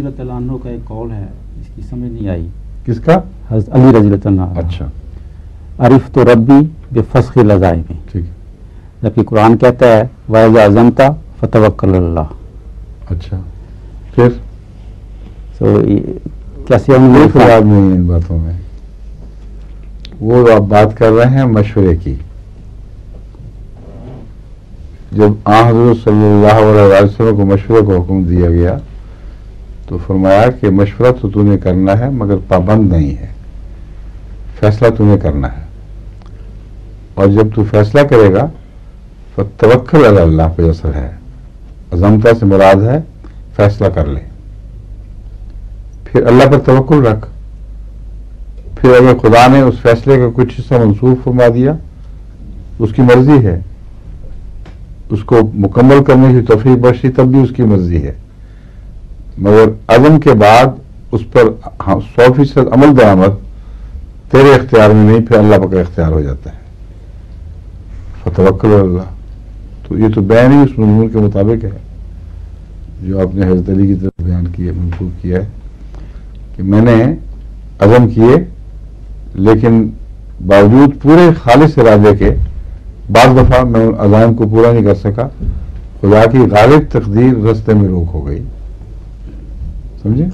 رضی اللہ عنہ کا ایک قول ہے، اس کی سمجھ نہیں آئی. کس کا؟ حضرت علی رضی اللہ عنہ. اچھا. عرفت ربی بفسخ العزائم، ٹھیک. جبکہ قرآن کہتا ہے وَإِذَا عَزَمْتَ فَتَوَكَّلْ عَلَى اللَّهِ. اچھا. پھر کیسے ہم کوئی فرق نہیں ان باتوں میں. وہ آپ بات کر رہے ہیں مشورے کی. جب حضرت صلی اللہ علیہ وسلم کو مشورے کو حکم دیا گیا تو فرمایا کہ مشورہ تو نے کرنا ہے مگر پابند نہیں ہے، فیصلہ نے کرنا ہے، اور جب تو فیصلہ کرے گا فتوکل علی اللہ پہ اثر ہے. عزمتا سے مراد ہے فیصلہ کر لے، پھر اللہ پر توکل رکھ. پھر اگر خدا نے اس فیصلے کا کچھ حصہ منسوخ فرما دیا اس کی مرضی ہے، اس کو مکمل کرنے کی توفیق بخشی تب بھی اس کی مرضی ہے، مگر عزم کے بعد اس پر 100% عمل درآمد تیرے اختیار میں نہیں، پھر اللہ کا اختیار ہو جاتا ہے. فتوکل علی اللہ. تو یہ تو بیان ہی اس مضمون کے مطابق ہے جو آپ نے حضرت علی کی طرف بیان کیا، منسوخ کیا ہے کہ میں نے عزم کیے لیکن باوجود پورے خالص ارادے کے بعض دفعہ میں ان عزائم کو پورا نہیں کر سکا، خدا کی غالب تقدیر رستے میں روک ہو گئی. سمجھے؟